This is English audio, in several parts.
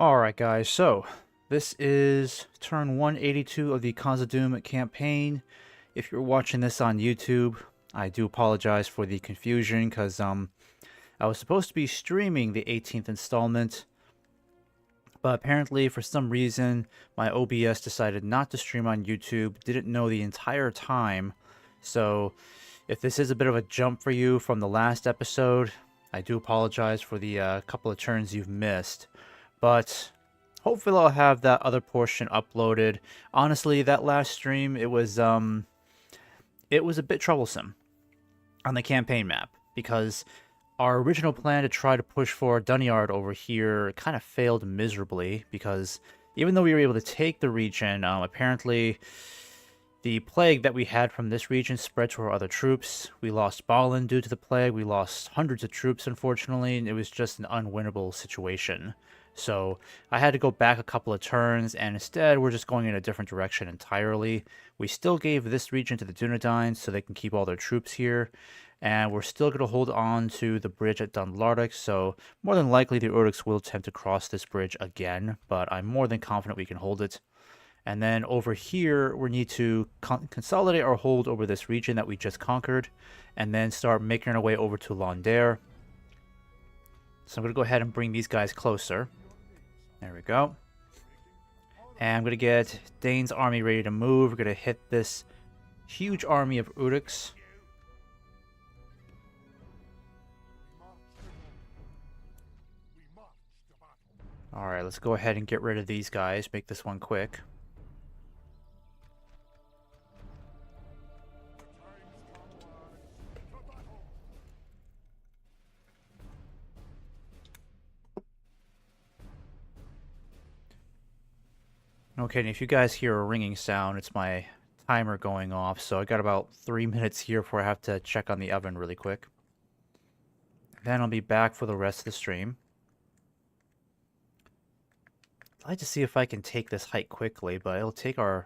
Alright guys, so this is turn 182 of the Khazâd campaign. If you're watching this on YouTube, I do apologize for the confusion because I was supposed to be streaming the 18th installment, but apparently for some reason my OBS decided not to stream on YouTube, didn't know the entire time. So if this is a bit of a jump for you from the last episode, I do apologize for the couple of turns you've missed. But hopefully I'll have that other portion uploaded. Honestly, that last stream, it was a bit troublesome on the campaign map because our original plan to try to push for Dunyard over here kind of failed miserably because even though we were able to take the region, apparently the plague that we had from this region spread to our other troops. We lost Balin due to the plague. We lost hundreds of troops, unfortunately, and it was just an unwinnable situation. So I had to go back a couple of turns, and instead we're just going in a different direction entirely. We still gave this region to the Dunedain so they can keep all their troops here, and we're still going to hold on to the bridge at Dunlardic, so more than likely the Urdiks will attempt to cross this bridge again, but I'm more than confident we can hold it. And then over here, we need to consolidate our hold over this region that we just conquered, and then start making our way over to Londair. So I'm going to go ahead and bring these guys closer. There we go. And I'm going to get Dane's army ready to move. We're going to hit this huge army of Urdiks. Alright, let's go ahead and get rid of these guys. Make this one quick. Okay, and if you guys hear a ringing sound, it's my timer going off, so I got about 3 minutes here before I have to check on the oven really quick. Then I'll be back for the rest of the stream. I'd like to see if I can take this height quickly, but it'll take our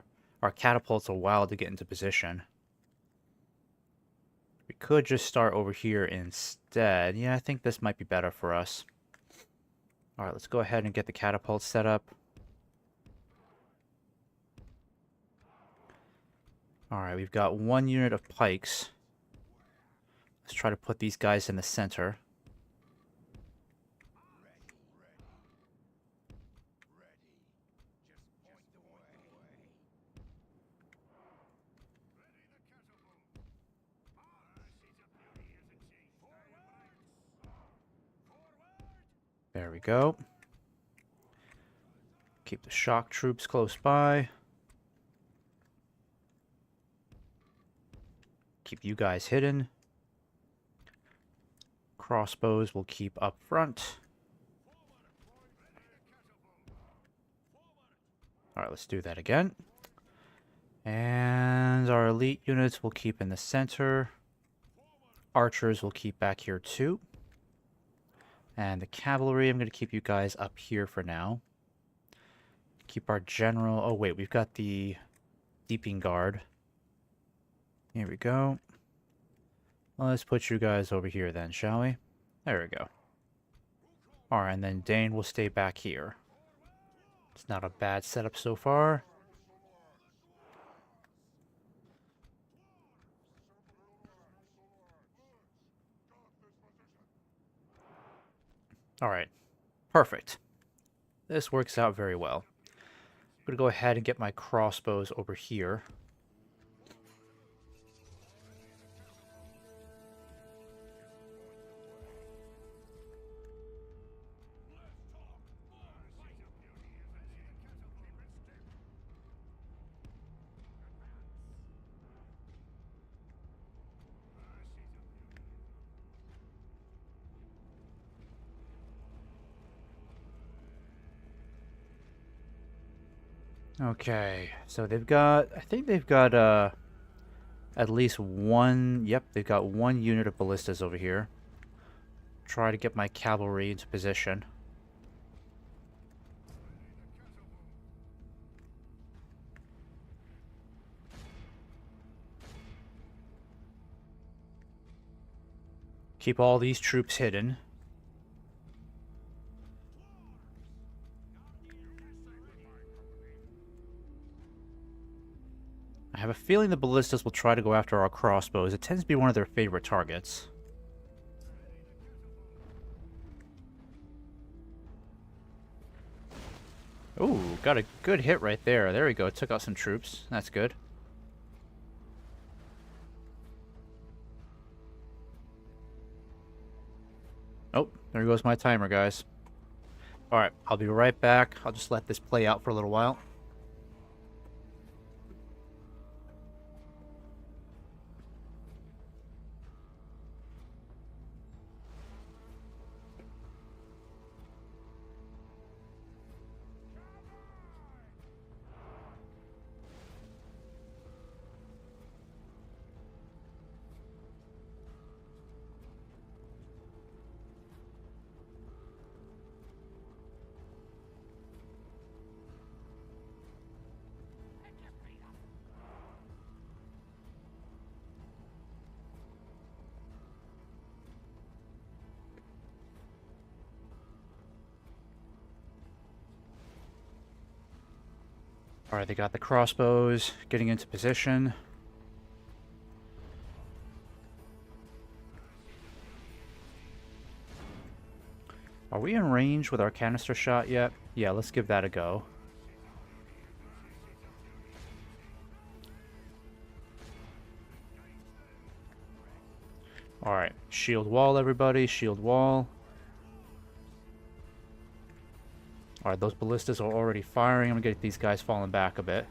catapults a while to get into position. We could just start over here instead. Yeah, I think this might be better for us. Alright, let's go ahead and get the catapults set up. Alright, we've got one unit of pikes. Let's try to put these guys in the center. There we go. Keep the shock troops close by. Keep you guys hidden. Crossbows will keep up front. Alright, let's do that again. And our elite units will keep in the center. Archers will keep back here too. And the cavalry, I'm going to keep you guys up here for now. Keep our general... Oh wait, we've got the Deeping Guard. Here we go. Well, let's put you guys over here then, shall we? There we go. Alright, and then Dane will stay back here. It's not a bad setup so far. Alright, perfect. This works out very well. I'm going to go ahead and get my crossbows over here. Okay, so they've got, I think they've got at least one, yep, they've got one unit of ballistas over here. Try to get my cavalry into position. Keep all these troops hidden. have a feeling the ballistas will try to go after our crossbows. It tends to be one of their favorite targets. Ooh, got a good hit right there. There we go. Took out some troops. That's good. Oh, there goes my timer, guys. Alright, I'll be right back. I'll just let this play out for a little while. Alright, they got the crossbows getting into position. Are we in range with our canister shot yet? Yeah, let's give that a go. Alright, shield wall, everybody. Shield wall. Alright, those ballistas are already firing. I'm gonna get these guys falling back a bit.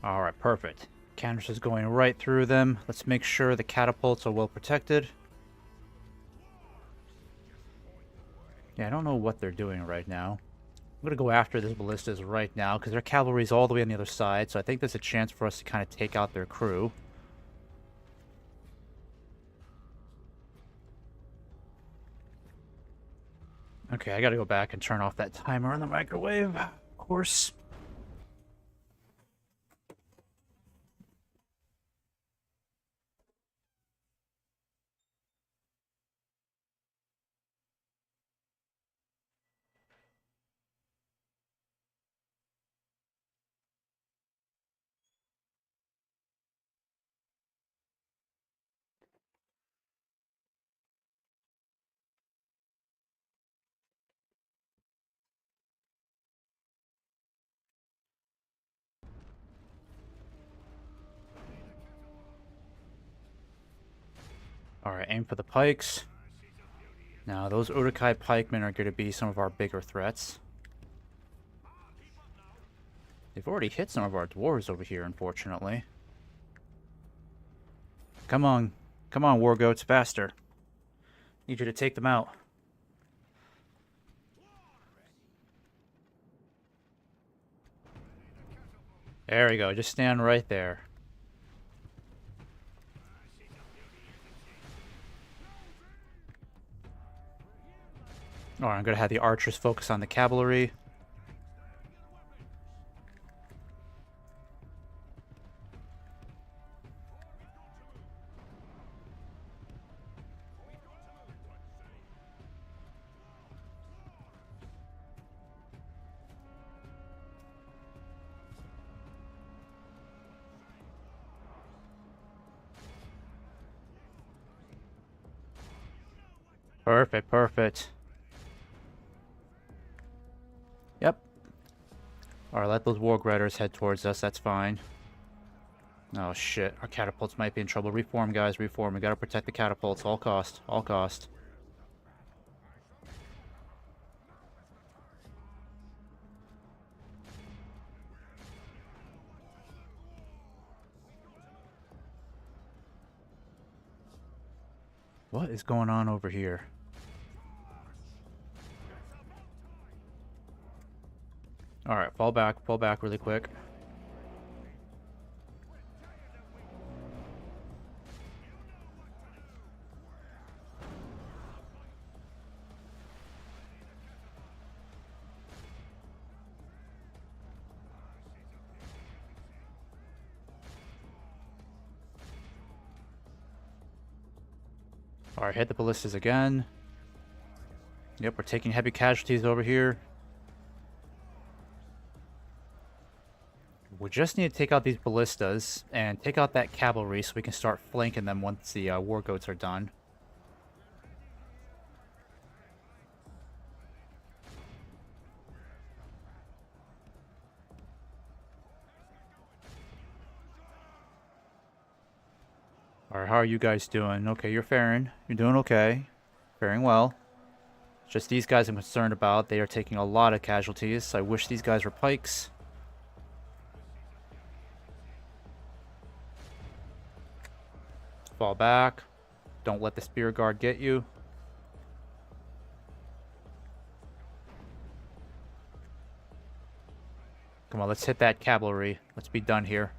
Alright, perfect. Canisters going right through them. Let's make sure the catapults are well protected. Yeah, I don't know what they're doing right now. I'm going to go after this ballistas right now because their cavalry's all the way on the other side, so I think there's a chance for us to kind of take out their crew. Okay, I got to go back and turn off that timer on the microwave, of course. Alright, aim for the pikes. Now, those Uruk-hai pikemen are going to be some of our bigger threats. They've already hit some of our dwarves over here, unfortunately. Come on. Come on, war goats, faster. Need you to take them out. There we go. Just stand right there. Alright, I'm going to have the archers focus on the cavalry. Perfect, perfect. Yep. Alright, let those war griders head towards us, that's fine. Oh shit, our catapults might be in trouble. Reform, guys, reform. We gotta protect the catapults, all cost, all cost. What is going on over here? Alright, fall back really quick. Alright, hit the ballistas again. Yep, we're taking heavy casualties over here. We just need to take out these ballistas and take out that cavalry so we can start flanking them once the war goats are done. Alright, how are you guys doing? Okay, you're faring. You're doing okay. Faring well. Just these guys I'm concerned about. They are taking a lot of casualties. I wish these guys were pikes. Fall back. Don't let the spear guard get you. Come on, let's hit that cavalry. Let's be done here.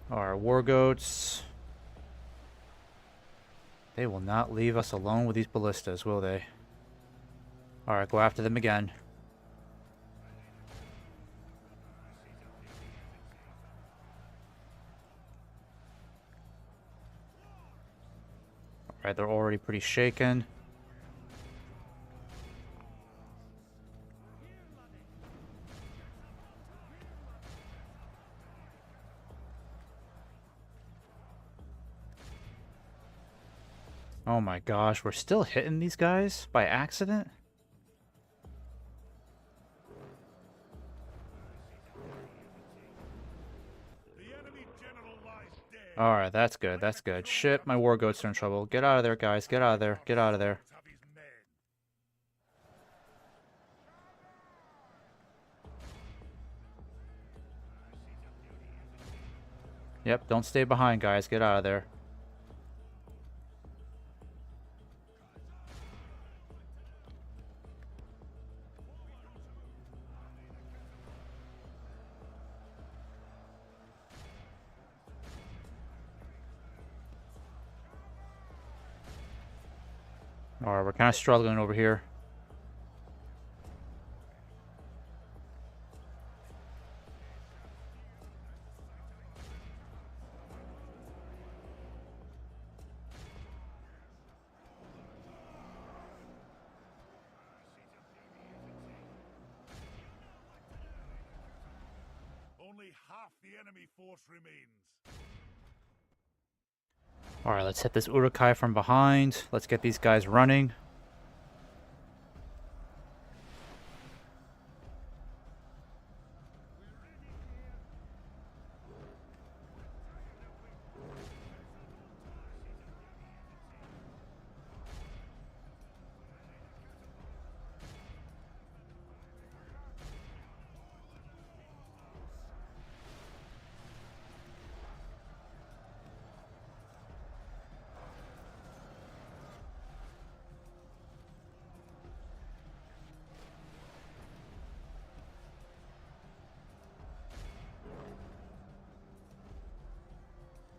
Our war goats. They will not leave us alone with these ballistas, will they? Alright, go after them again. Alright, they're already pretty shaken. Oh my gosh, we're still hitting these guys by accident? Alright, that's good, that's good. Shit, my war goats are in trouble. Get out of there, guys. Get out of there. Get out of there. Yep, don't stay behind, guys. Get out of there. Alright, we're kind of struggling over here. Only half the enemy force remains. Alright, let's hit this Urukai from behind. Let's get these guys running.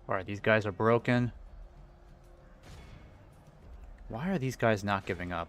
Alright, these guys are broken. Why are these guys not giving up?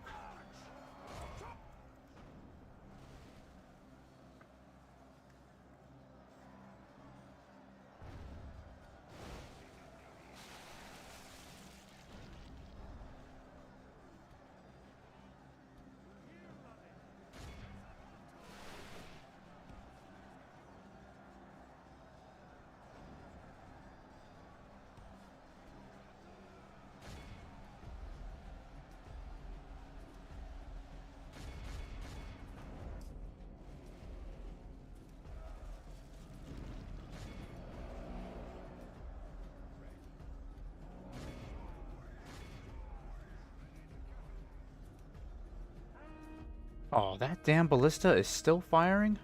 Oh, that damn ballista is still firing?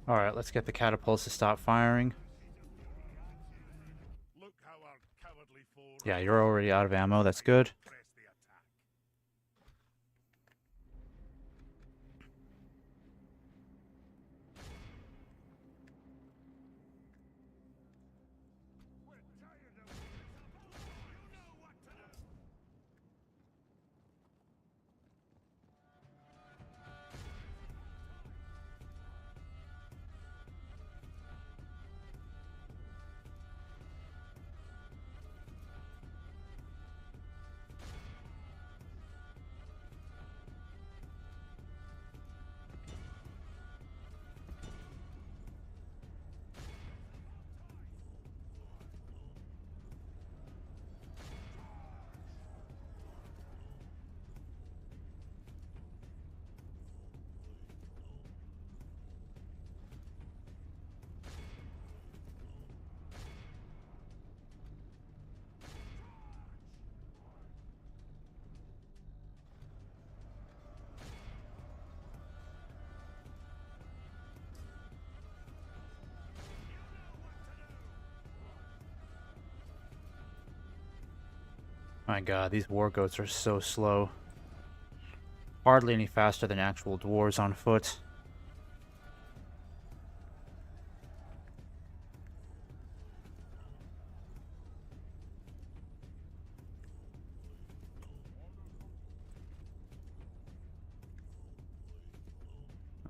Alright, let's get the catapults to stop firing. Look how our cowardly foe Yeah, you're already out of ammo, that's good. press the attack. We're tired of this. You know what to do. My god, these war goats are so slow. Hardly any faster than actual dwarves on foot.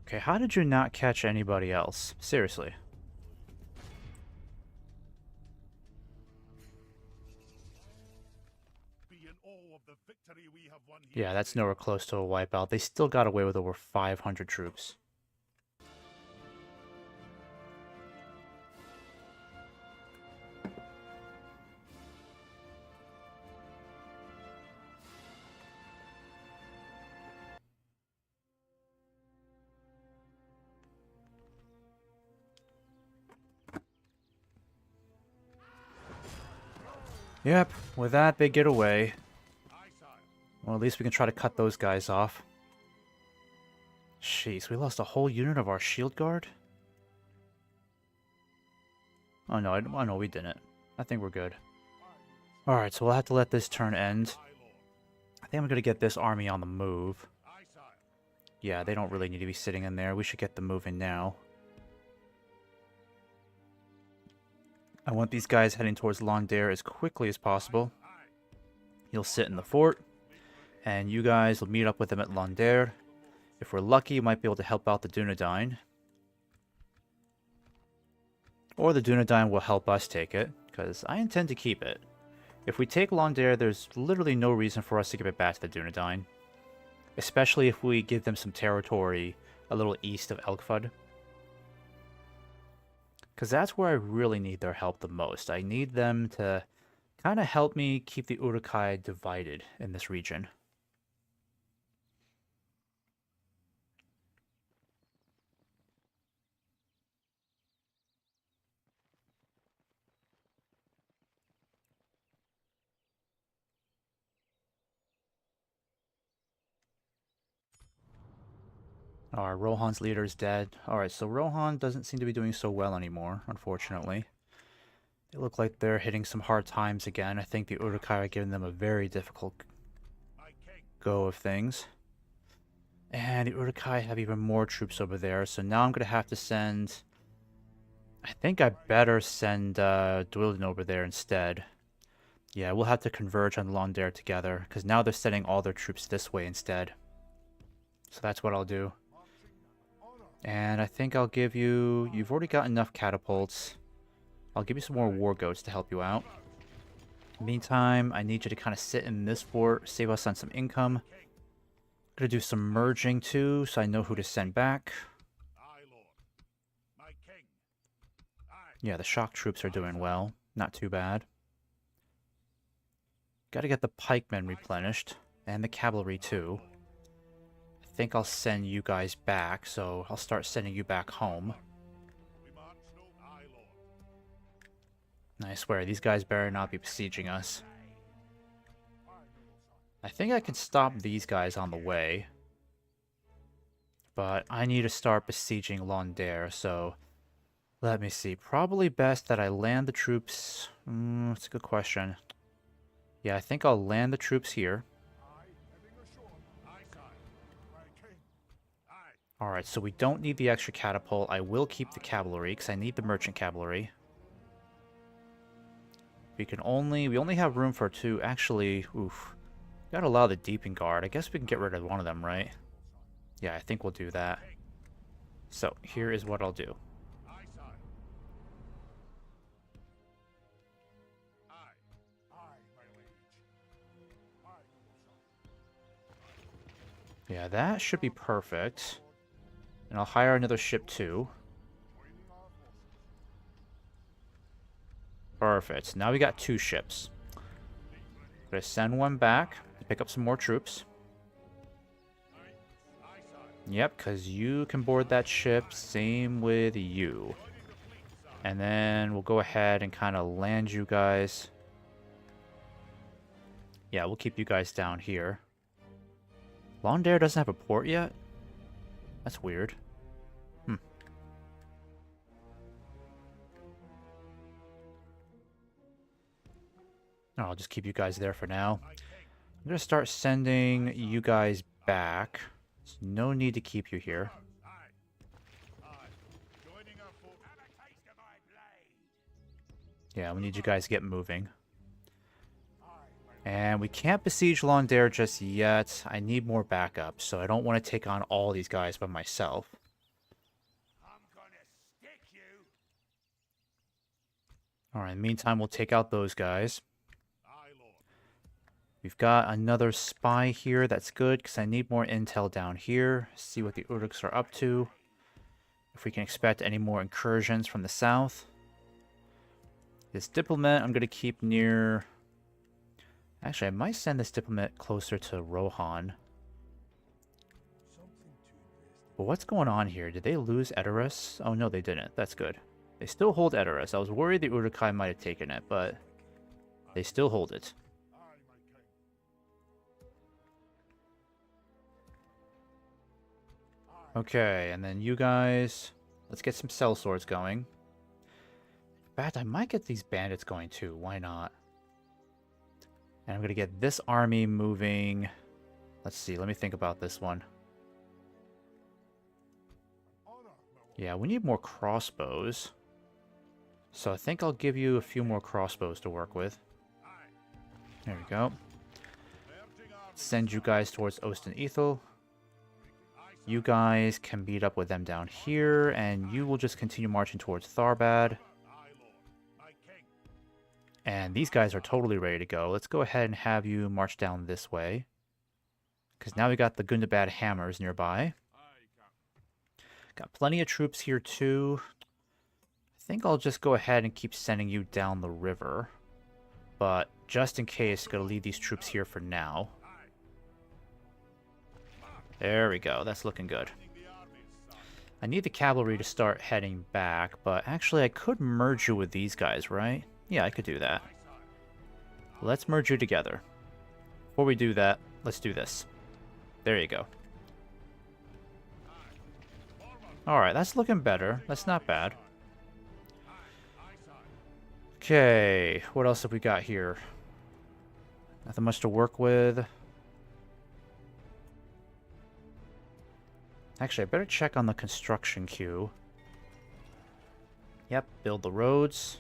Okay, how did you not catch anybody else? Seriously. Be in awe of the victory we have won here Yeah, that's today. nowhere close to a wipeout. They still got away with over 500 troops. Yep, with that, they get away. Aye, sire. Well, at least we can try to cut those guys off. Jeez, we lost a whole unit of our shield guard? Oh no, oh no, we didn't. I think we're good. Alright, so we'll have to let this turn end. Aye, lord. I think I'm gonna get this army on the move. Aye, sire. Yeah, they don't really need to be sitting in there. We should get them moving now. I want these guys heading towards Londair as quickly as possible. Aye. You'll sit in the fort, and you guys will meet up with them at Londair. If we're lucky, you might be able to help out the Dunedain. Or the Dunedain will help us take it, because I intend to keep it. If we take Londair, there's literally no reason for us to give it back to the Dunedain. Especially if we give them some territory a little east of Elkfud. Because that's where I really need their help the most. I need them to kind of help me keep the Uruk-hai divided in this region. Alright, Rohan's leader is dead. Alright, so Rohan doesn't seem to be doing so well anymore, unfortunately. They look like they're hitting some hard times again. I think the Uruk-hai are giving them a very difficult Aye, king. go of things. And the Uruk-hai have even more troops over there, so now I'm going to have to send... I think I better send Dwylden over there instead. Yeah, we'll have to converge on Londair together, because now they're sending all their troops this way instead. So that's what I'll do. And I think I'll give you... You've already got enough catapults. I'll give you some more war goats to help you out. Meantime, I need you to kind of sit in this fort, save us on some income. Gonna do some merging too, so I know who to send back. Aye, lord. My king. Aye. Yeah, the shock troops are doing well. Not too bad. Gotta get the pikemen replenished. And the cavalry too. I think I'll send you guys back, so I'll start sending you back home. We march no. Aye, lord. I swear, these guys better not be besieging us. I think I can stop these guys on the way. But I need to start besieging Londaire, so let me see. Probably best that I land the troops. That's a good question. Yeah, I think I'll land the troops here. Alright, so we don't need the extra catapult. I will keep the cavalry, because I need the merchant cavalry. We only have room for 2. Actually, oof. Gotta allow the deeping guard. I guess we can get rid of one of them, right? Yeah, I think we'll do that. So, here is what I'll do. Yeah, that should be perfect. And I'll hire another ship too. Perfect. Now we got 2 ships. Gonna send one back to pick up some more troops. Yep, because you can board that ship. Same with you. And then we'll go ahead and kind of land you guys. Yeah, we'll keep you guys down here. Londaire doesn't have a port yet? That's weird. I'll just keep you guys there for now. I'm going to start sending you guys back. There's no need to keep you here. Yeah, we need you guys to get moving. And we can't besiege Londaire just yet. I need more backup, so I don't want to take on all these guys by myself. Alright, in the meantime, we'll take out those guys. We've got another spy here. That's good, because I need more intel down here. See what the Uruks are up to. If we can expect any more incursions from the south. This diplomat I'm going to keep near... Actually, I might send this diplomat closer to Rohan. But what's going on here? Did they lose Edoras? Oh, no, they didn't. That's good. They still hold Edoras. I was worried the Urukai might have taken it, but they still hold it. Okay, and then you guys... Let's get some sellswords going. In fact, I might get these bandits going too. Why not? And I'm going to get this army moving. Let's see. Let me think about this one. Yeah, we need more crossbows. So I think I'll give you a few more crossbows to work with. There we go. Send you guys towards Osten Ethel. You guys can meet up with them down here, and you will just continue marching towards Tharbad. And these guys are totally ready to go. Let's go ahead and have you march down this way. Because now we got the Gundabad hammers nearby. Got plenty of troops here too. I think I'll just go ahead and keep sending you down the river. But just in case, gotta leave these troops here for now. There we go. That's looking good. I need the cavalry to start heading back, but actually I could merge you with these guys, right? Yeah, I could do that. Let's merge you together. Before we do that, let's do this. There you go. Alright, that's looking better. That's not bad. Okay, what else have we got here? Nothing much to work with. Actually, I better check on the construction queue. Yep, build the roads.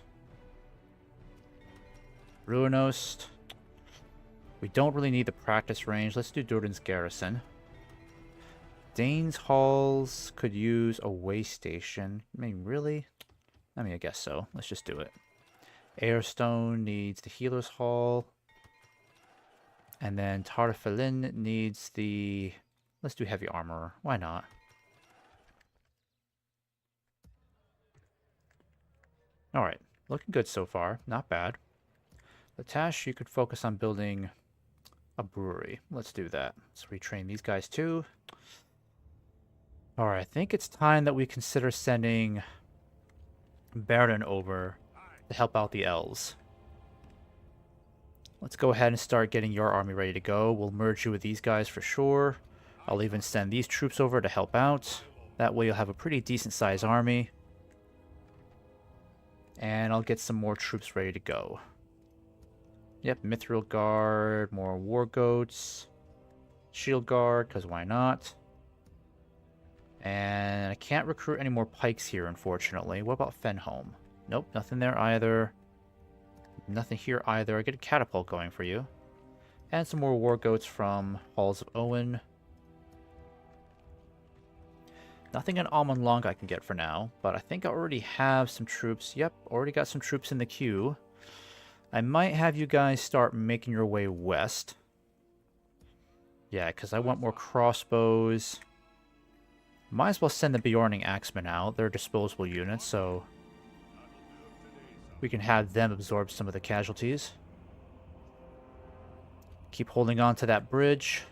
Ruinost. We don't really need the practice range. Let's do Durden's Garrison. Dane's Halls could use a way station. I mean, really? I mean, I guess so. Let's just do it. Airstone needs the Healer's Hall. And then Tarfelin needs the... Let's do Heavy Armorer. Why not? Alright. Looking good so far. Not bad. Latash, you could focus on building a brewery. Let's do that. Let's retrain these guys too. Alright, I think it's time that we consider sending Baron over to help out the elves. Let's go ahead and start getting your army ready to go. We'll merge you with these guys for sure. I'll even send these troops over to help out. That way you'll have a pretty decent sized army. And I'll get some more troops ready to go. Yep, Mithril Guard, more War Goats. Shield Guard, because why not? And I can't recruit any more pikes here, unfortunately. What about Fenholm? Nope, nothing there either. Nothing here either. I get a catapult going for you. And some more War Goats from Halls of Owen. Nothing in Almond Long I can get for now, but I think I already have some troops. Yep, already got some troops in the queue. I might have you guys start making your way west. Yeah, because I want more crossbows. Might as well send the Bjorning Axemen out. They're disposable units, so we can have them absorb some of the casualties. Keep holding on to that bridge.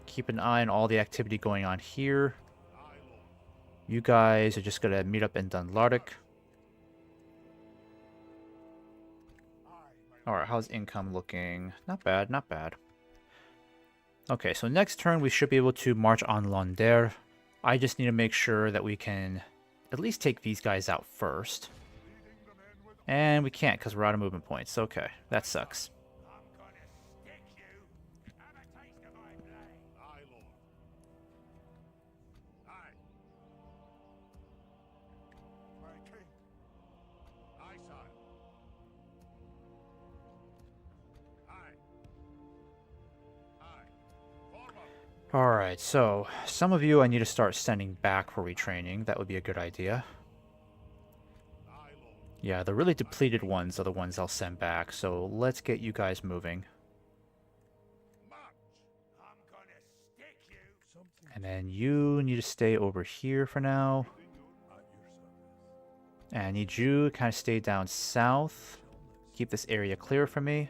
Keep an eye on all the activity going on here. You guys are just going to meet up in Dunlardic. Alright, how's income looking? Not bad, not bad. Okay, so next turn we should be able to march on Londres. I just need to make sure that we can at least take these guys out first. And we can't because we're out of movement points. Okay, that sucks. Alright, so some of you I need to start sending back for retraining. That would be a good idea. Yeah, the really depleted ones are the ones I'll send back, so let's get you guys moving. And then you need to stay over here for now. And I need you to kind of stay down south. Keep this area clear for me.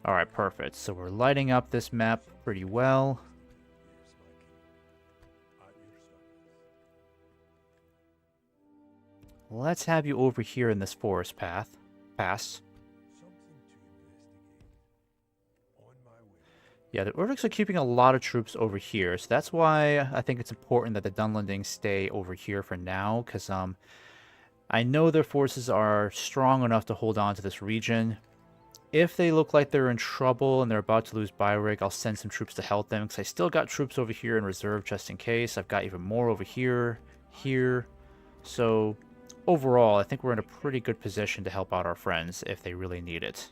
Alright, perfect. So we're lighting up this map pretty well. Let's have you over here in this forest pass. Yeah, the Urduks are keeping a lot of troops over here, so that's why I think it's important that the Dunlendings stay over here for now, because I know their forces are strong enough to hold on to this region. If they look like they're in trouble and they're about to lose Byrig, I'll send some troops to help them, because I still got troops over here in reserve just in case. I've got even more over here, here. So overall, I think we're in a pretty good position to help out our friends if they really need it.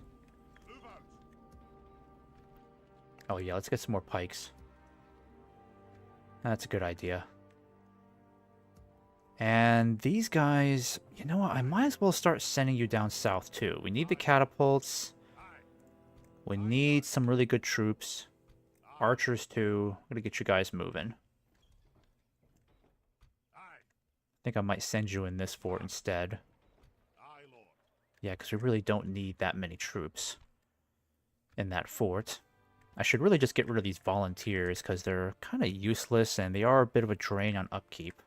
Oh yeah, let's get some more pikes. That's a good idea. And these guys, you know what? I might as well start sending you down south too. We need the catapults. We need some really good troops. Archers too. I'm gonna get you guys moving. I think I might send you in this fort instead. Yeah, because we really don't need that many troops in that fort. I should really just get rid of these volunteers because they're kind of useless and they are a bit of a drain on upkeep.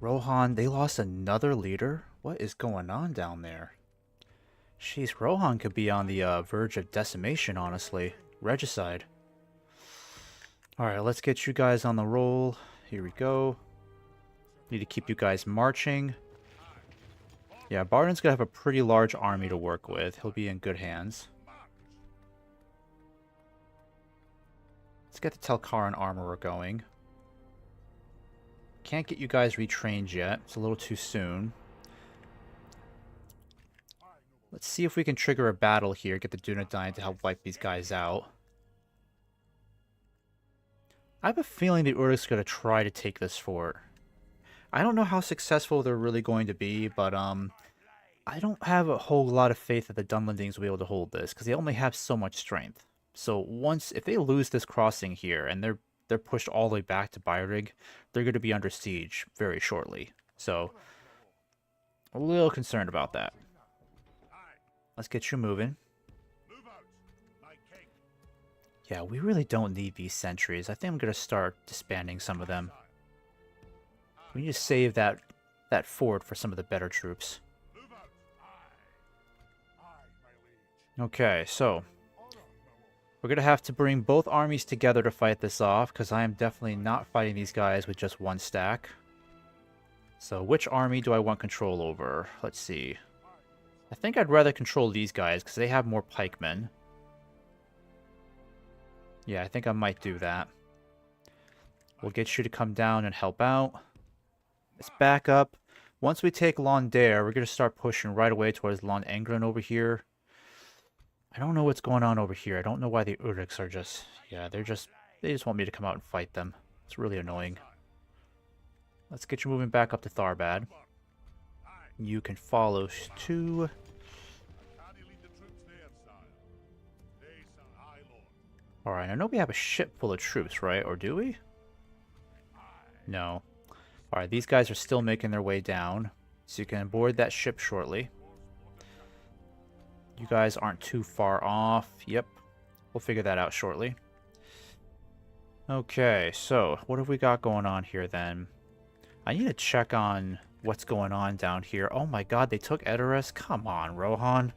Rohan, they lost another leader? What is going on down there? Jeez, Rohan could be on the verge of decimation, honestly. Regicide. Alright, let's get you guys on the roll. Here we go. Need to keep you guys marching. Yeah, Barden's gonna have a pretty large army to work with. He'll be in good hands. Let's get the Telkaran Armorer going. Can't get you guys retrained yet. It's a little too soon. Let's see if we can trigger a battle here. Get the Dunedain to help wipe these guys out. I have a feeling the Uruk's going to try to take this fort. I don't know how successful they're really going to be, but I don't have a whole lot of faith that the Dunlendings will be able to hold this, because they only have so much strength. So if they lose this crossing here, and they're pushed all the way back to Beirig, they're going to be under siege very shortly. So, a little concerned about that. Let's get you moving. Move out, my king. Yeah, we really don't need these sentries. I think I'm going to start disbanding some of them. We need to save that fort for some of the better troops. Move out. My liege. Okay, so we're going to have to bring both armies together to fight this off, because I am definitely not fighting these guys with just one stack. So which army do I want control over? Let's see. I think I'd rather control these guys, because they have more pikemen. Yeah, I think I might do that. We'll get you to come down and help out. Let's back up. Once we take Londair, we're going to start pushing right away towards Lon Engren over here. I don't know what's going on over here. I don't know why the Uruks are just... Yeah, they just want me to come out and fight them. It's really annoying. Let's get you moving back up to Tharbad. You can follow too. Alright, I know we have a ship full of troops, right? Or do we? No. Alright, these guys are still making their way down. So you can board that ship shortly. You guys aren't too far off. Yep. We'll figure that out shortly. Okay, so what have we got going on here then? I need to check on what's going on down here. Oh my god, they took Edoras? Come on, Rohan.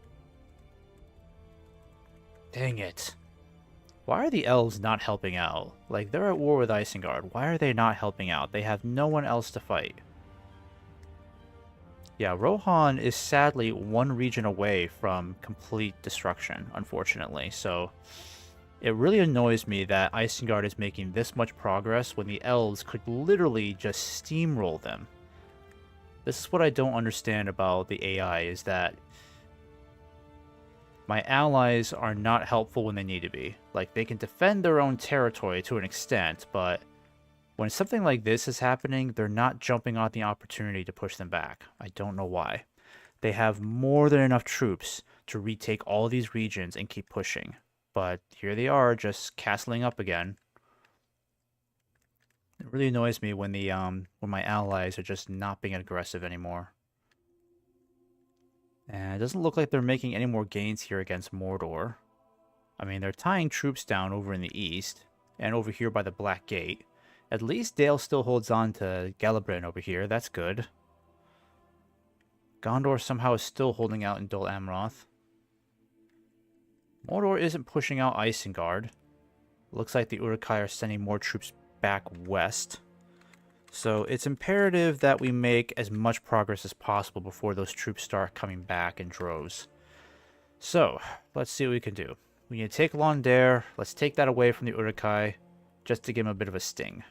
Dang it. Why are the elves not helping out? Like, they're at war with Isengard. Why are they not helping out? They have no one else to fight. Yeah, Rohan is sadly one region away from complete destruction, unfortunately. So, it really annoys me that Isengard is making this much progress when the elves could literally just steamroll them. This is what I don't understand about the AI, is that my allies are not helpful when they need to be. Like, they can defend their own territory to an extent, but when something like this is happening, they're not jumping on the opportunity to push them back. I don't know why. They have more than enough troops to retake all these regions and keep pushing. But here they are, just castling up again. It really annoys me when when my allies are just not being aggressive anymore. And it doesn't look like they're making any more gains here against Mordor. I mean, they're tying troops down over in the east, and over here by the Black Gate. At least Dale still holds on to Gelebrin over here, that's good. Gondor somehow is still holding out in Dol Amroth. Mordor isn't pushing out Isengard. Looks like the Uruk-hai are sending more troops back west. So it's imperative that we make as much progress as possible before those troops start coming back in droves. So, let's see what we can do. We need to take Londair. Let's take that away from the Uruk-hai, just to give him a bit of a sting.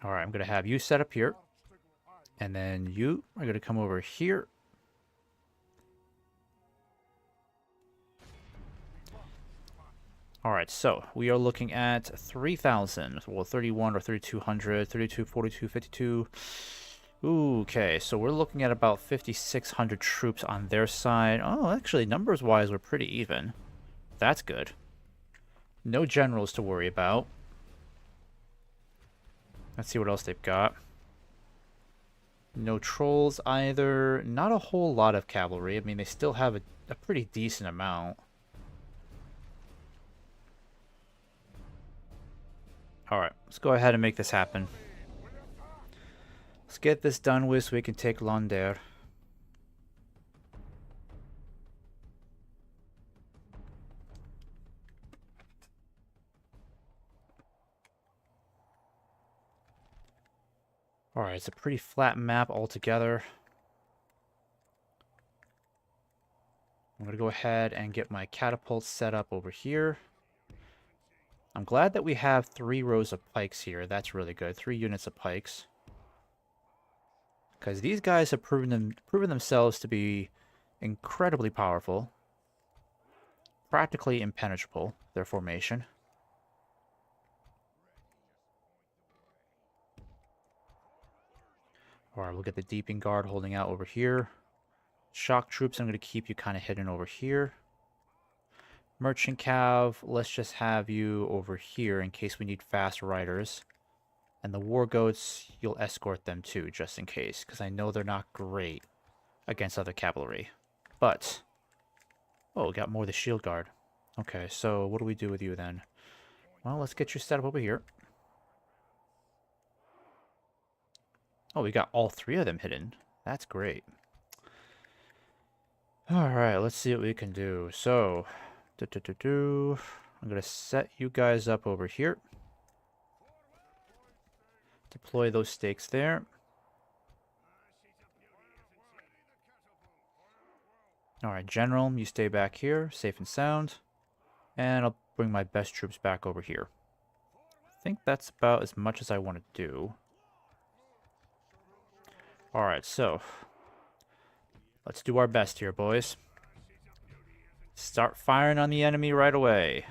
Alright, I'm going to have you set up here. And then you are going to come over here. Alright, so we are looking at 3,000. Well, 31 or 3,200, 32, 42, 52. Okay, so we're looking at about 5,600 troops on their side. Oh, actually, numbers-wise, we're pretty even. That's good. No generals to worry about. Let's see what else they've got. No trolls either. Not a whole lot of cavalry. I mean, they still have a pretty decent amount. Alright, let's go ahead and make this happen. Let's get this done with so we can take Londair. Alright, it's a pretty flat map altogether. I'm going to go ahead and get my catapults set up over here. I'm glad that we have 3 rows of pikes here. That's really good. 3 units of pikes. Because these guys have proven themselves to be incredibly powerful. practically impenetrable, their formation. Alright, we'll get the Deeping Guard holding out over here. Shock troops, I'm going to keep you kind of hidden over here. Merchant Cav, let's just have you over here in case we need fast riders. And the War Goats, you'll escort them too, just in case, because I know they're not great against other cavalry. But, oh, we got more of the Shield Guard. Okay, so what do we do with you then? Well, let's get you set up over here. Oh, we got all three of them hidden. That's great. Alright, let's see what we can do. So, I'm going to set you guys up over here. Deploy those stakes there. Alright, General, you stay back here, safe and sound. And I'll bring my best troops back over here. I think that's about as much as I want to do. Alright, so let's do our best here, boys. Start firing on the enemy right away.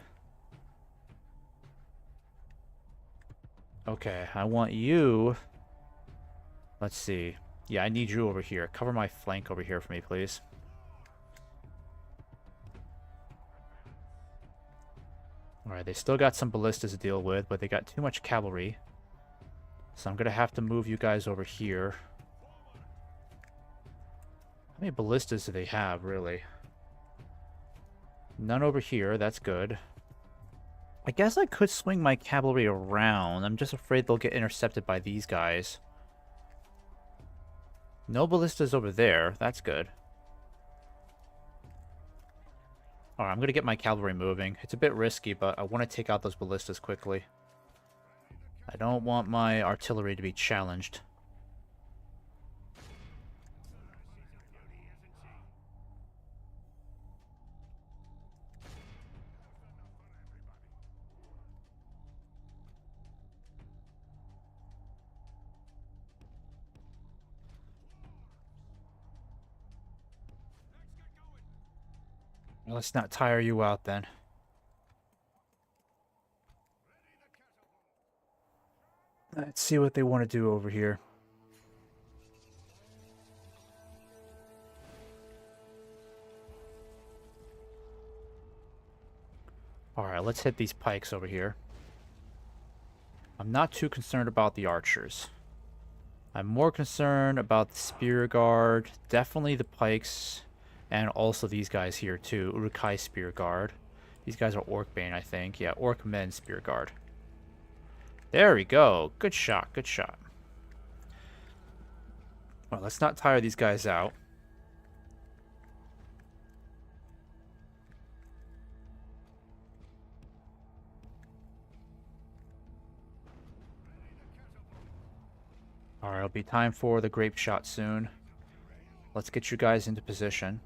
Okay, I want you... Let's see. Yeah, I need you over here. Cover my flank over here for me, please. Alright, they still got some ballistas to deal with, but they got too much cavalry. So I'm going to have to move you guys over here. How many ballistas do they have, really? None over here, that's good. I guess I could swing my cavalry around. I'm just afraid they'll get intercepted by these guys. No ballistas over there, that's good. Alright, I'm going to get my cavalry moving. It's a bit risky, but I want to take out those ballistas quickly. I don't want my artillery to be challenged. Let's not tire you out then. Let's see what they want to do over here. Alright, let's hit these pikes over here. I'm not too concerned about the archers. I'm more concerned about the spear guard, definitely the pikes, and also these guys here too, Urukai spear guard. These guys are Orcbane, I think. Yeah, Orcmen spear guard. There we go. Good shot, good shot. Well, let's not tire these guys out. Alright, it'll be time for the grape shot soon. Let's get you guys into position.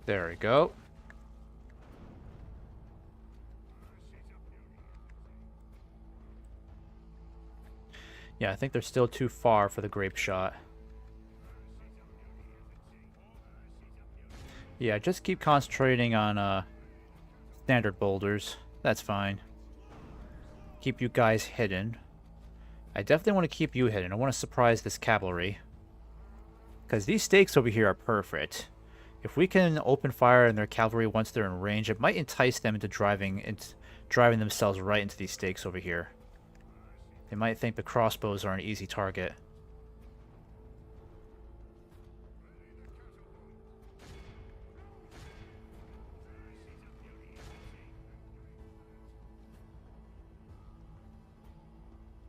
There we go. Yeah, I think they're still too far for the grape shot. Yeah, just keep concentrating on standard boulders. That's fine. Keep you guys hidden. I definitely want to keep you hidden. I want to surprise this cavalry. Because these stakes over here are perfect. If we can open fire on their cavalry once they're in range, it might entice them into driving themselves right into these stakes over here. They might think the crossbows are an easy target.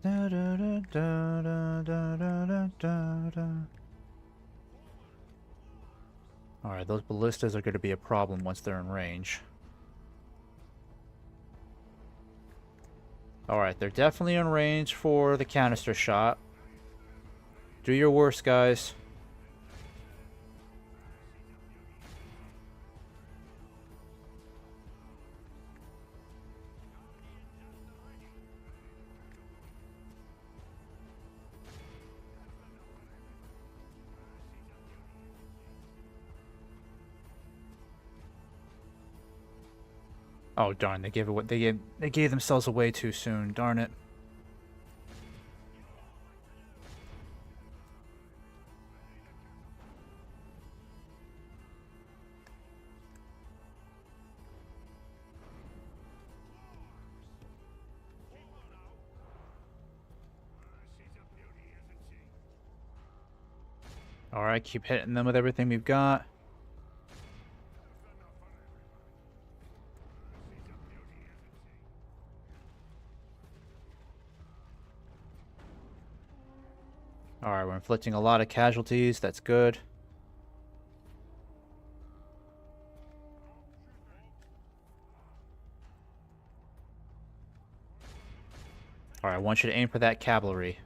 Da, da, da, da, da, da, da, da. Alright, those ballistas are going to be a problem once they're in range. Alright, they're definitely in range for the canister shot. Do your worst, guys. Oh darn! They gave it. They gave themselves away too soon. Darn it. All right, keep hitting them with everything we've got. All right, we're inflicting a lot of casualties. That's good. All right, I want you to aim for that cavalry.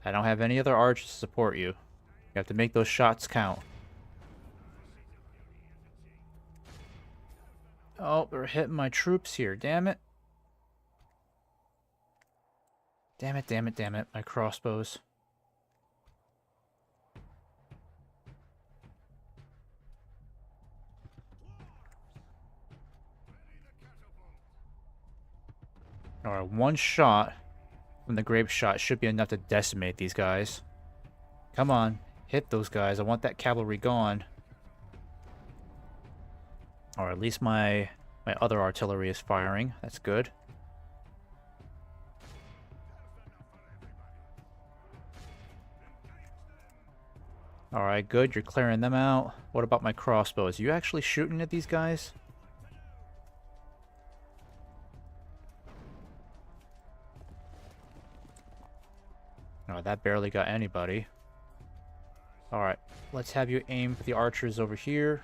I don't have any other archers to support you. You have to make those shots count. Oh, they're hitting my troops here. Damn it. Damn it, damn it, damn it. My crossbows. Alright, one shot from the grape shot should be enough to decimate these guys. Come on, hit those guys. I want that cavalry gone. Or at least my other artillery is firing. That's good. Alright, good. You're clearing them out. What about my crossbows? Are you actually shooting at these guys? Oh, that barely got anybody. Alright, let's have you aim for the archers over here.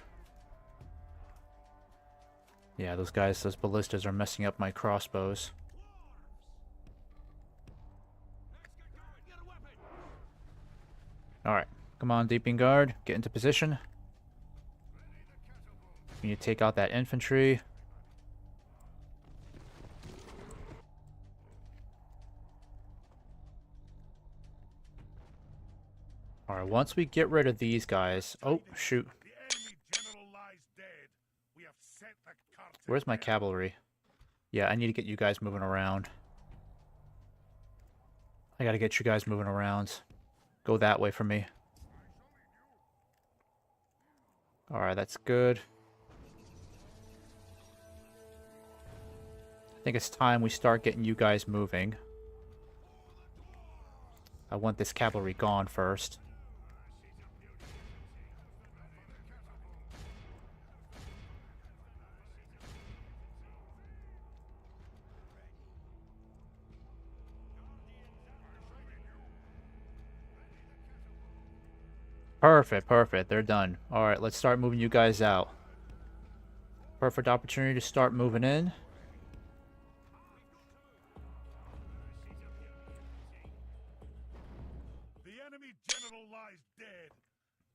Yeah, those guys, those ballistas are messing up my crossbows. Alright, come on, Deeping Guard. Get into position. We need to take out that infantry. Alright, once we get rid of these guys... Oh, shoot. Where's my cavalry? Yeah, I need to get you guys moving around. I gotta get you guys moving around. Go that way for me. Alright, that's good. I think it's time we start getting you guys moving. I want this cavalry gone first. Perfect, perfect. They're done. Alright, let's start moving you guys out. Perfect opportunity to start moving in.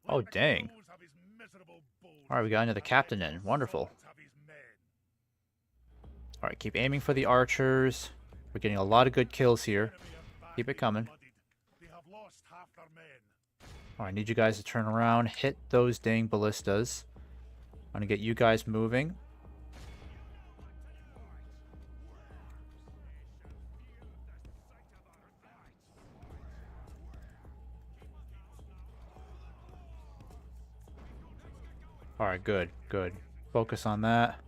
Oh, dang. Alright, we got another captain in. Wonderful. Alright, keep aiming for the archers. We're getting a lot of good kills here. Keep it coming. Alright, I need you guys to turn around. Hit those dang ballistas. I'm gonna get you guys moving. Alright, good, good. Focus on that.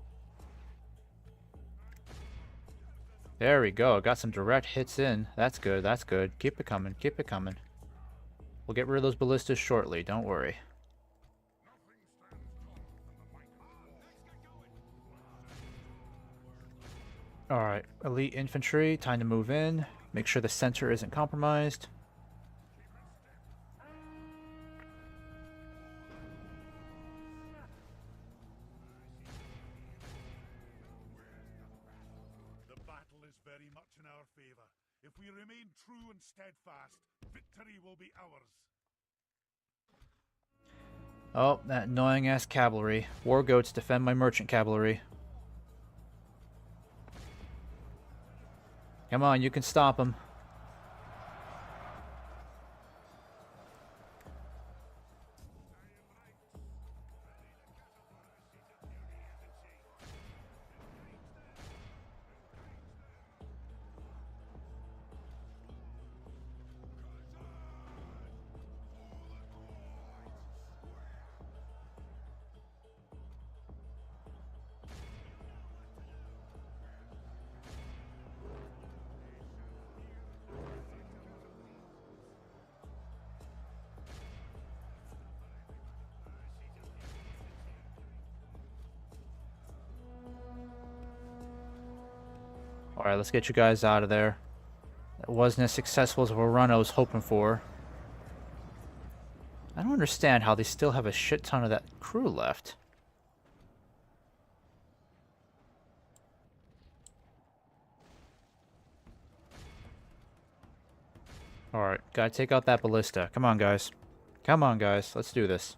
There we go. Got some direct hits in. That's good, that's good. Keep it coming, keep it coming. We'll get rid of those ballistas shortly, don't worry. Alright, elite infantry, time to move in. Make sure the center isn't compromised. The battle is very much in our favor. If we remain true and steadfast, victory will be ours. Oh, that annoying ass cavalry. War goats defend my merchant cavalry. Come on, you can stop them. Alright, let's get you guys out of there. That wasn't as successful as a run I was hoping for. I don't understand how they still have a shit ton of that crew left. Alright, gotta take out that ballista. Come on, guys. Come on, guys. Let's do this.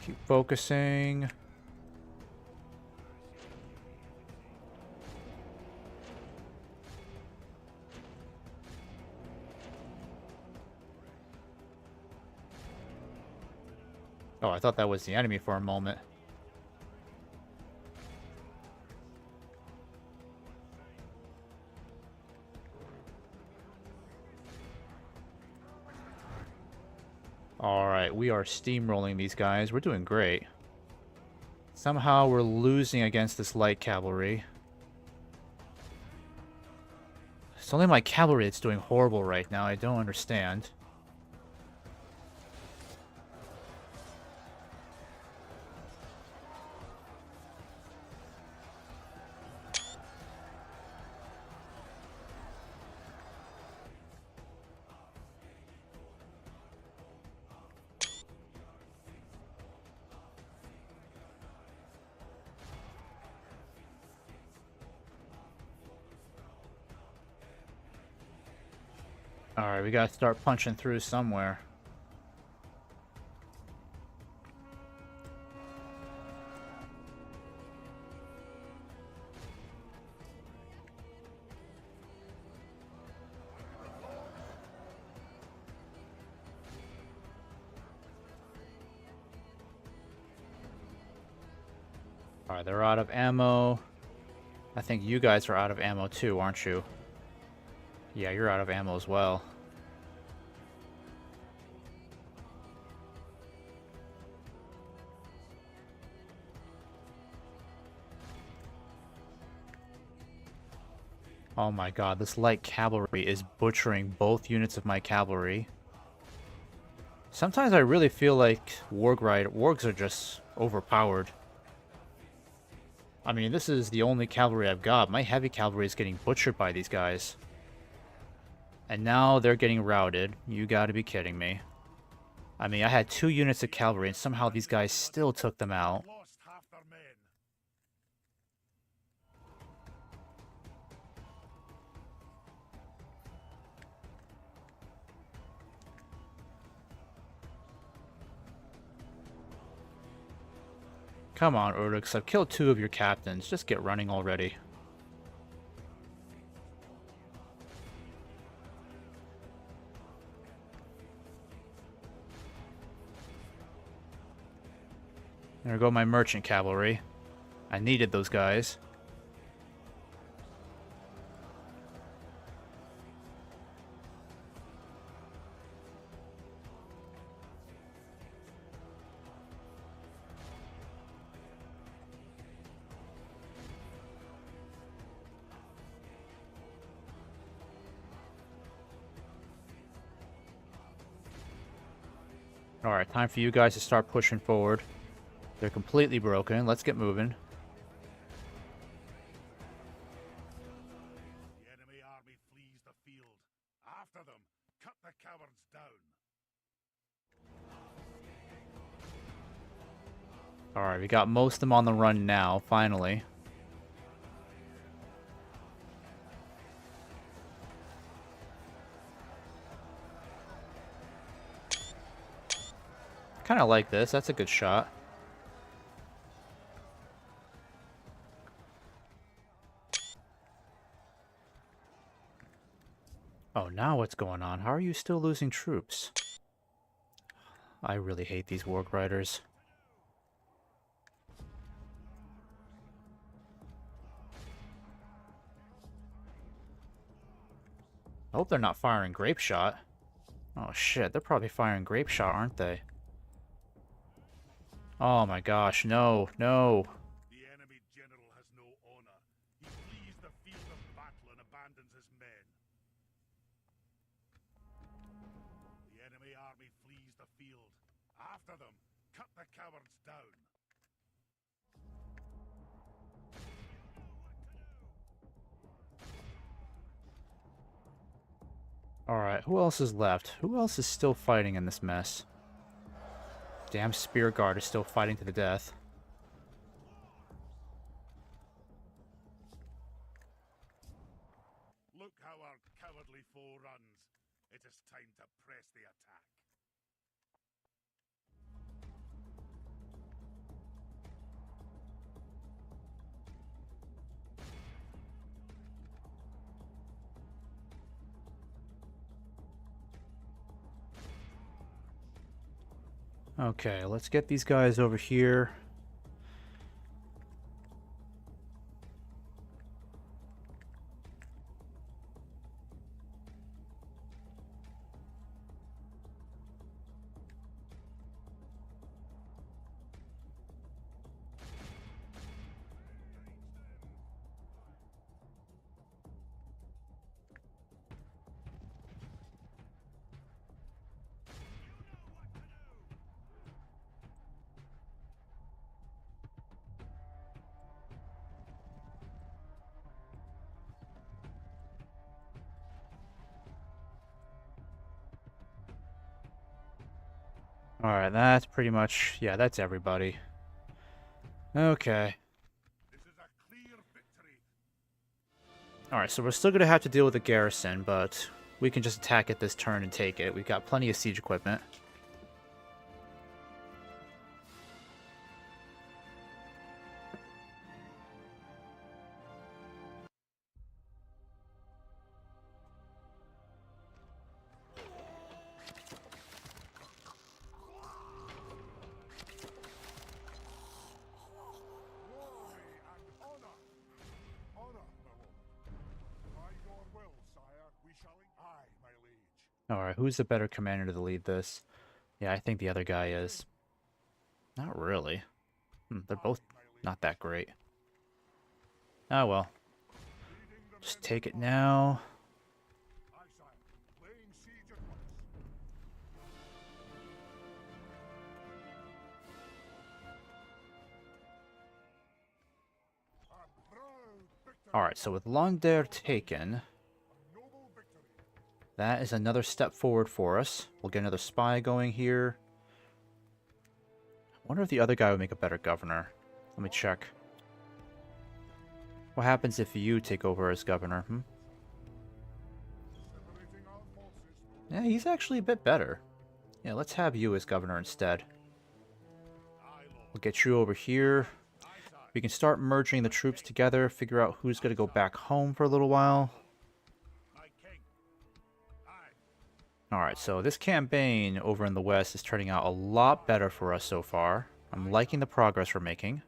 Keep focusing. Oh, I thought that was the enemy for a moment. Alright, we are steamrolling these guys. We're doing great. Somehow we're losing against this light cavalry. It's only my cavalry that's doing horrible right now. I don't understand. Alright, we gotta start punching through somewhere. Alright, they're out of ammo. I think you guys are out of ammo too, aren't you? Yeah, you're out of ammo as well. Oh my god, this light cavalry is butchering both units of my cavalry. Sometimes I really feel like wargs are just overpowered. I mean, this is the only cavalry I've got. My heavy cavalry is getting butchered by these guys. And now they're getting routed. You gotta be kidding me. I mean, I had 2 units of cavalry and somehow these guys still took them out. Lost half their men. Come on, Urux. I've killed 2 of your captains. Just get running already. There go my merchant cavalry. I needed those guys. Alright, time for you guys to start pushing forward. They're completely broken. Let's get moving. The enemy army flees the field. After them, cut the cowards down. Alright, we got most of them on the run now, finally. Kind of like this. That's a good shot. Oh, now what's going on? How are you still losing troops? I really hate these warg riders. I hope they're not firing grape shot. Oh shit, they're probably firing grape shot, aren't they? Oh my gosh, no, no. The enemy general has no honor. He flees the field of battle and abandons his men. The enemy army flees the field. After them, cut the cowards down. Alright, who else is left? Who else is still fighting in this mess? Damn Spear Guard is still fighting to the death. Look how our cowardly foe runs. It is time to press the attack. Okay, let's get these guys over here. Alright, that's pretty much... yeah, that's everybody. Okay. This is a clear victory. Alright, so we're still going to have to deal with the garrison, but we can just attack it this turn and take it. We've got plenty of siege equipment. Alright, who's the better commander to lead this? Yeah, I think the other guy is. Not really. They're both not that great. Oh well. Just take it now. Alright, so with Londare taken, that is another step forward for us. We'll get another spy going here. I wonder if the other guy would make a better governor. Let me check. What happens if you take over as governor? Yeah, he's actually a bit better. Yeah, let's have you as governor instead. We'll get you over here. We can start merging the troops together, figure out who's going to go back home for a little while. Alright, so this campaign over in the west is turning out a lot better for us so far. I'm liking the progress we're making.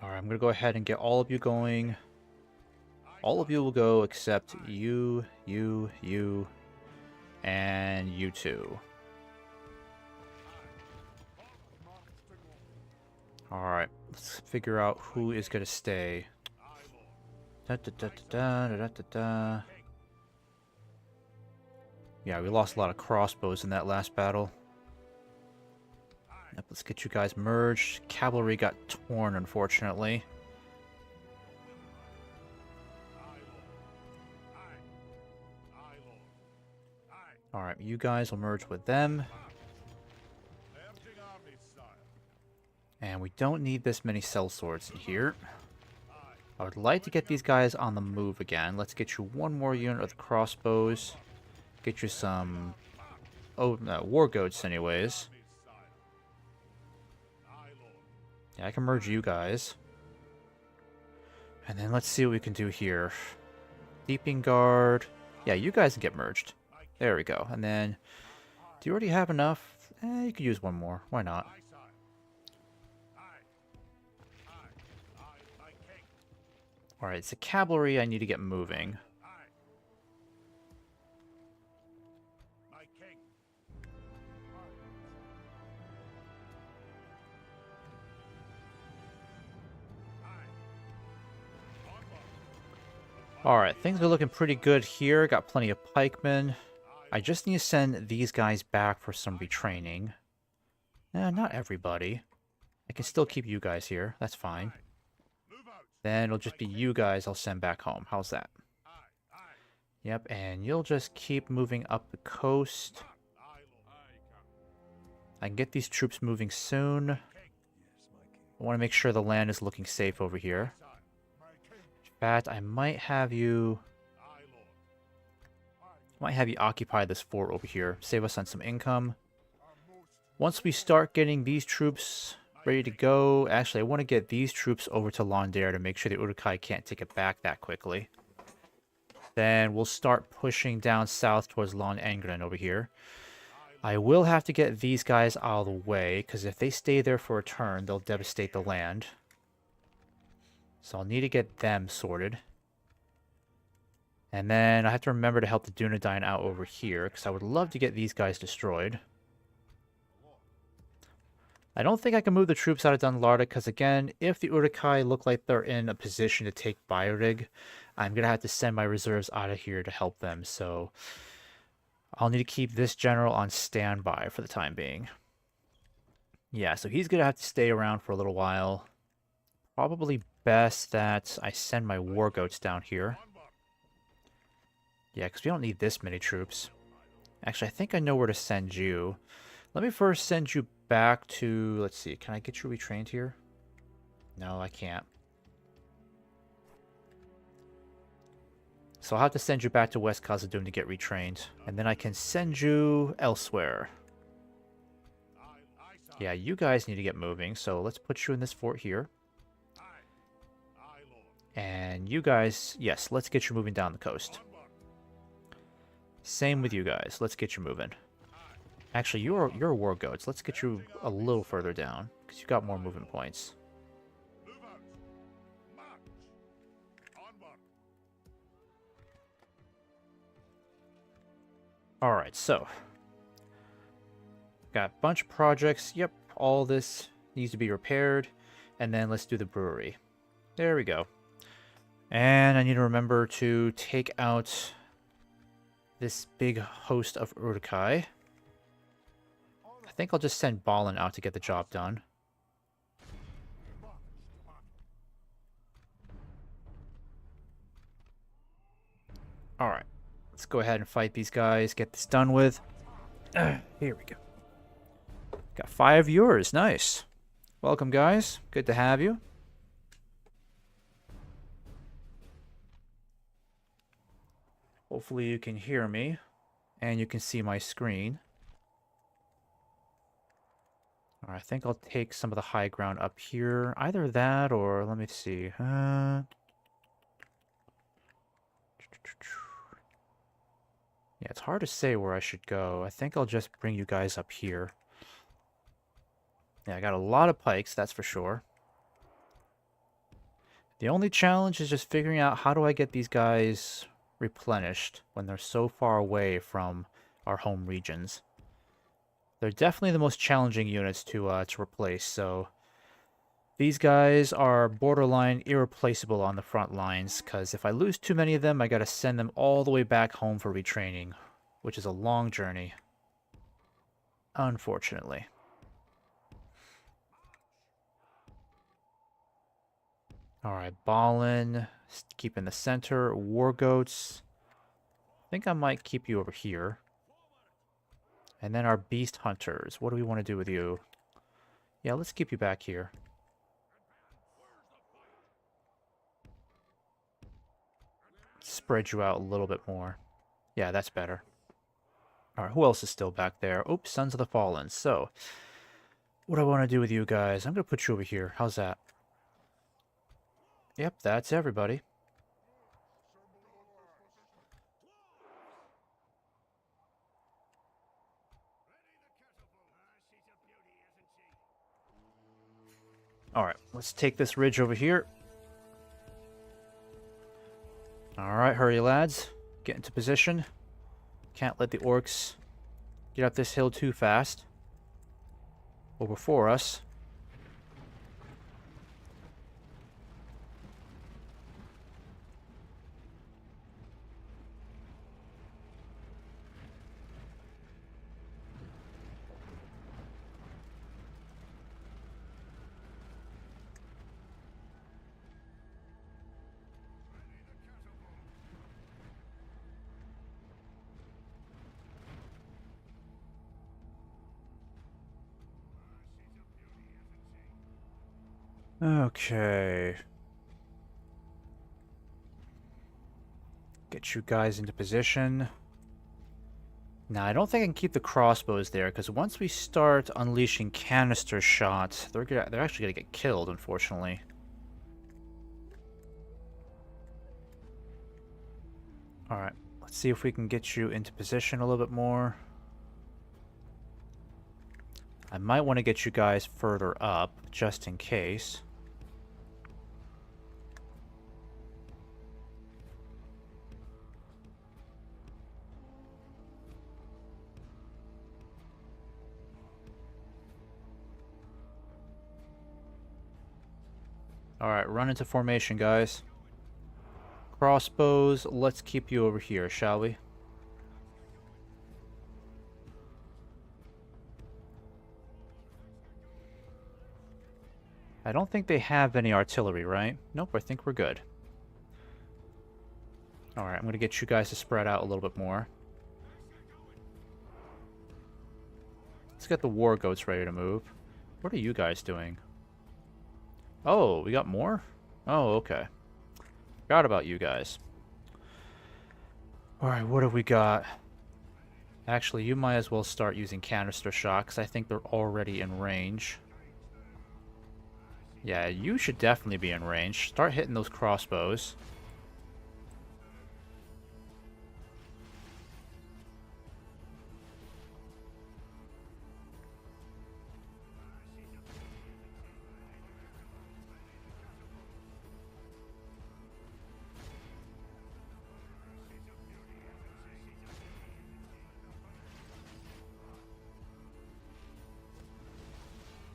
Alright, I'm going to go ahead and get all of you going. All of you will go except you, and you two. Alright, let's figure out who is going to stay. Yeah, we lost a lot of crossbows in that last battle. Yep, let's get you guys merged. Cavalry got torn, unfortunately. Alright, you guys will merge with them. And we don't need this many sellswords in here. I would like to get these guys on the move again. Let's get you one more unit of the crossbows. Get you some war goats anyways. Yeah, I can merge you guys. And then let's see what we can do here. Deeping Guard. Yeah, you guys can get merged. There we go. And then, do you already have enough? You could use one more. Why not? Alright, it's the cavalry I need to get moving. Alright, things are looking pretty good here. Got plenty of pikemen. I just need to send these guys back for some retraining. Not everybody. I can still keep you guys here. That's fine. Then it'll just be you guys I'll send back home. How's that? Yep, and you'll just keep moving up the coast. I can get these troops moving soon. I want to make sure the land is looking safe over here. In fact, I might have you occupy this fort over here. Save us on some income. Once we start getting these troops ready to go, actually, I want to get these troops over to Londair to make sure the Uruk-hai can't take it back that quickly. Then we'll start pushing down south towards Lon Engren over here. I will have to get these guys out of the way, because if they stay there for a turn, they'll devastate the land. So I'll need to get them sorted. And then I have to remember to help the Dunedain out over here, because I would love to get these guys destroyed. I don't think I can move the troops out of Dunlarda, because again, if the Uruk-hai look like they're in a position to take Bairig, I'm going to have to send my reserves out of here to help them, so I'll need to keep this general on standby for the time being. Yeah, so he's going to have to stay around for a little while. Probably best that I send my war goats down here. Yeah, because we don't need this many troops. Actually, I think I know where to send you. Let me first send you back to... Let's see, can I get you retrained here? No, I can't. So I'll have to send you back to West Khazad-dûm to get retrained. And then I can send you elsewhere. Yeah, you guys need to get moving, so let's put you in this fort here. And you guys, yes, let's get you moving down the coast. Same with you guys. Let's get you moving. Actually, you're war goats. Let's get you a little further down, because you've got more movement points. Alright, so got a bunch of projects. Yep, all this needs to be repaired. And then let's do the brewery. There we go. And I need to remember to take out this big host of Uruk-hai. I think I'll just send Balin out to get the job done. Alright, let's go ahead and fight these guys, get this done with. Here we go. Got 5 viewers, nice. Welcome, guys. Good to have you. Hopefully you can hear me, and you can see my screen. Alright, I think I'll take some of the high ground up here. Either that, or let me see. Yeah, it's hard to say where I should go. I think I'll just bring you guys up here. Yeah, I got a lot of pikes, that's for sure. The only challenge is just figuring out how do I get these guys replenished when they're so far away from our home regions. They're definitely the most challenging units to replace, so these guys are borderline irreplaceable on the front lines, because if I lose too many of them, I gotta send them all the way back home for retraining, which is a long journey, unfortunately. Alright, Balin, keep in the center, War Goats. I think I might keep you over here. And then our Beast Hunters, what do we want to do with you? Yeah, let's keep you back here. Spread you out a little bit more. Yeah, that's better. Alright, who else is still back there? Oops, Sons of the Fallen. So, what do I want to do with you guys? I'm going to put you over here. How's that? Yep, that's everybody. Alright, let's take this ridge over here. Alright, hurry lads. Get into position. Can't let the orcs get up this hill too fast. Or before us. Okay. Get you guys into position. Now, I don't think I can keep the crossbows there, because once we start unleashing canister shots, they're actually gonna get killed, unfortunately. Alright, let's see if we can get you into position a little bit more. I might want to get you guys further up, just in case. Alright, run into formation, guys. Crossbows, let's keep you over here, shall we? I don't think they have any artillery, right? Nope, I think we're good. Alright, I'm going to get you guys to spread out a little bit more. Let's get the war goats ready to move. What are you guys doing? Oh, we got more? Oh, okay. Forgot about you guys. Alright, what have we got? Actually, you might as well start using canister shots. I think they're already in range. Yeah, you should definitely be in range. Start hitting those crossbows.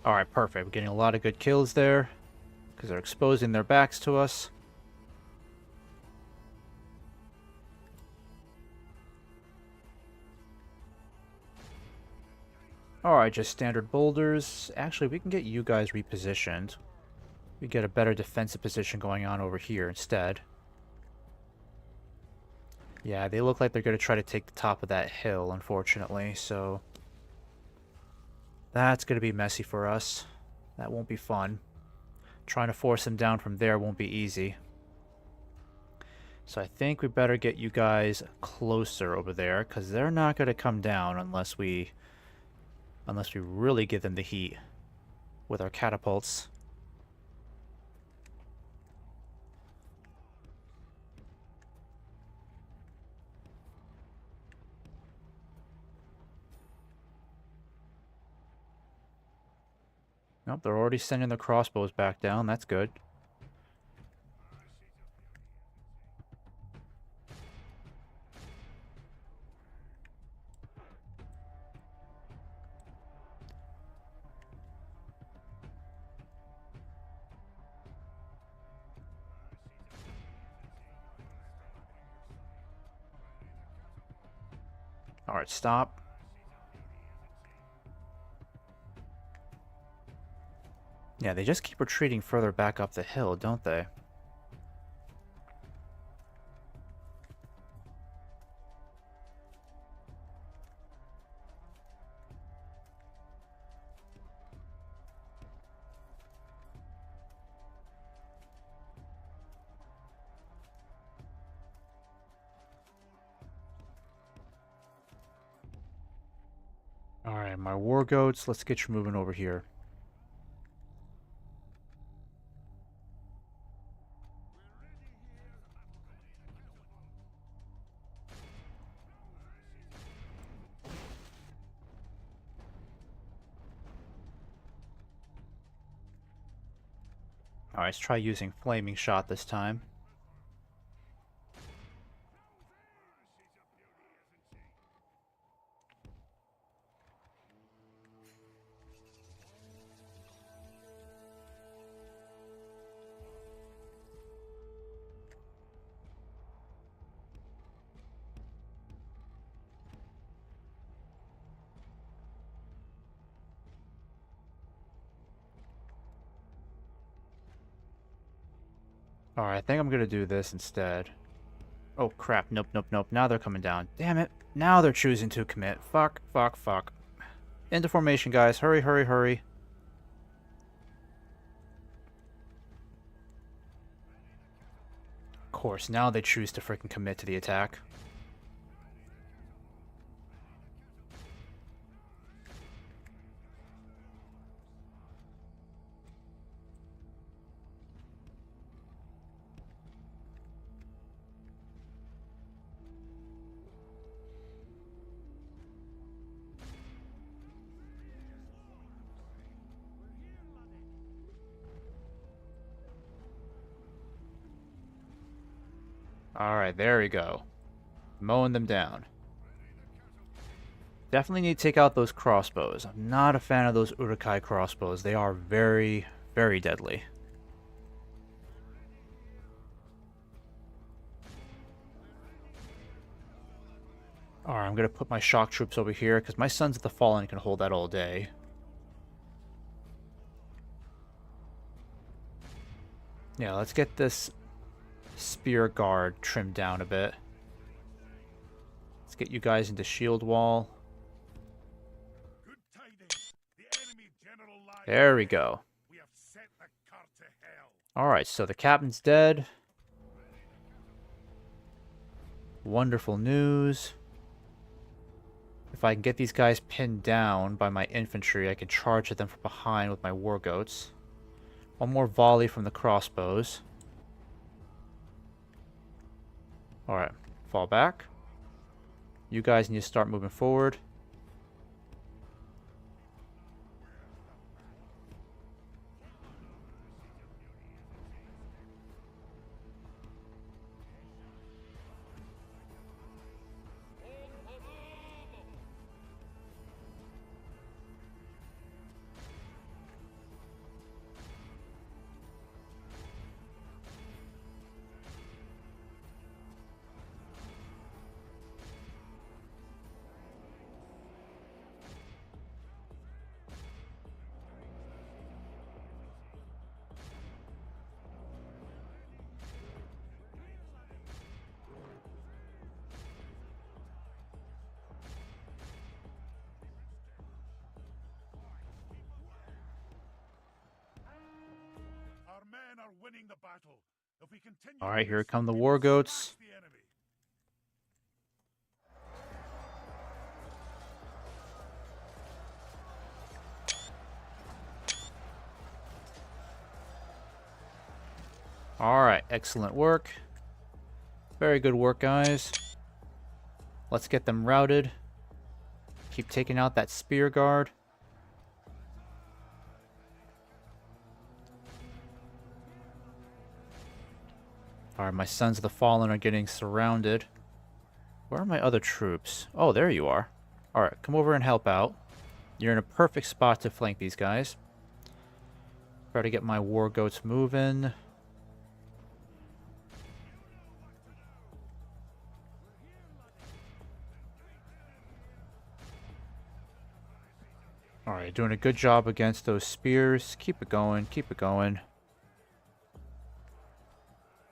Alright, perfect. We're getting a lot of good kills there, because they're exposing their backs to us. Alright, just standard boulders. Actually, we can get you guys repositioned. We get a better defensive position going on over here instead. Yeah, they look like they're going to try to take the top of that hill, unfortunately, so that's going to be messy for us. That won't be fun. Trying to force them down from there won't be easy. So I think we better get you guys closer over there, because they're not going to come down unless we really give them the heat with our catapults. Nope, they're already sending the crossbows back down. That's good. Alright, stop. Yeah, they just keep retreating further back up the hill, don't they? Alright, my war goats, let's get you moving over here. Alright, let's try using flaming shot this time. Alright, I think I'm gonna do this instead. Oh crap, nope, nope, nope. Now they're coming down. Damn it. Now they're choosing to commit. Fuck, fuck, fuck. Into formation, guys. Hurry, hurry, hurry. course, now they choose to freaking commit to the attack. Alright, there we go. Mowing them down. Definitely need to take out those crossbows. I'm not a fan of those Urukai crossbows. They are very, very deadly. Alright, I'm going to put my shock troops over here, because my Sons of the Fallen can hold that all day. Yeah, let's get this spear guard trimmed down a bit. Let's get you guys into shield wall. Good tidings. The enemy general lies. There we go. We have set the cart to hell. Alright, so the captain's dead. Wonderful news. If I can get these guys pinned down by my infantry, I can charge at them from behind with my war goats. One more volley from the crossbows. Alright, fall back. You guys need to start moving forward. Our men are winning the battle. If we continue Alright, here this, come the we war will goats. smash the enemy. Alright, excellent work. Very good work, guys. Let's get them routed. Keep taking out that spear guard. Alright, my Sons of the Fallen are getting surrounded. Where are my other troops? Oh, there you are. Alright, come over and help out. You're in a perfect spot to flank these guys. Try to get my war goats moving. Alright, doing a good job against those spears. Keep it going, keep it going.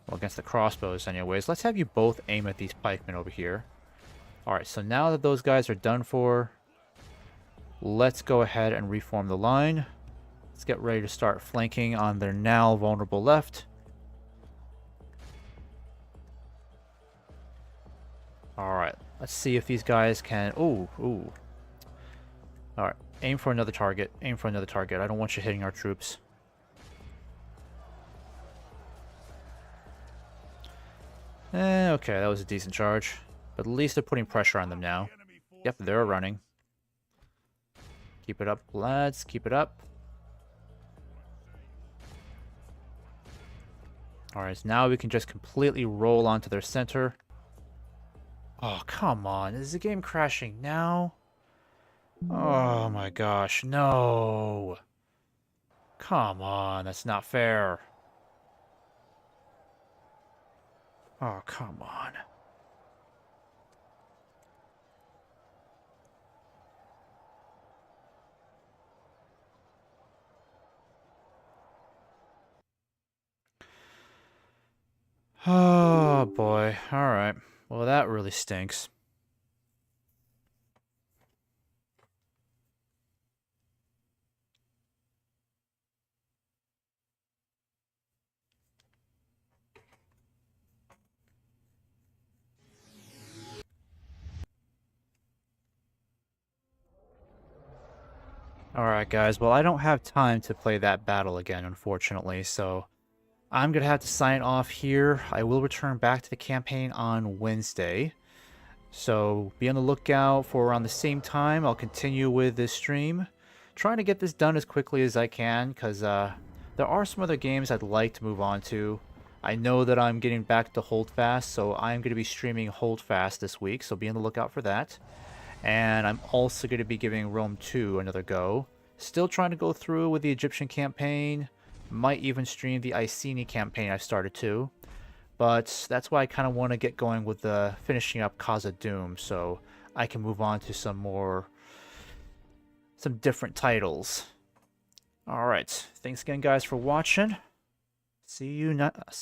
Well, against the crossbows anyways. Let's have you both aim at these pikemen over here. Alright, so now that those guys are done for, let's go ahead and reform the line. Let's get ready to start flanking on their now vulnerable left. Alright, let's see if these guys can... Ooh. Alright, aim for another target. Aim for another target. I don't want you hitting our troops. Okay, that was a decent charge. But at least they're putting pressure on them now. Yep, they're running. Keep it up, lads. Keep it up. Alright, so now we can just completely roll onto their center. Oh, come on. Is the game crashing now? Oh my gosh, no. Come on, that's not fair. Oh, come on. Oh boy, alright. Well, that really stinks. Alright guys, well I don't have time to play that battle again, unfortunately, so I'm gonna have to sign off here. I will return back to the campaign on Wednesday. So be on the lookout for around the same time. I'll continue with this stream. Trying to get this done as quickly as I can, because there are some other games I'd like to move on to. I know that I'm getting back to Holdfast, so I'm going to be streaming Holdfast this week, so be on the lookout for that. And I'm also going to be giving Rome 2 another go. Still trying to go through with the Egyptian campaign. Might even stream the Iceni campaign I started too. But that's why I kind of want to get going with the finishing up Khazâd, so I can move on to some different titles. Alright, thanks again guys for watching. See you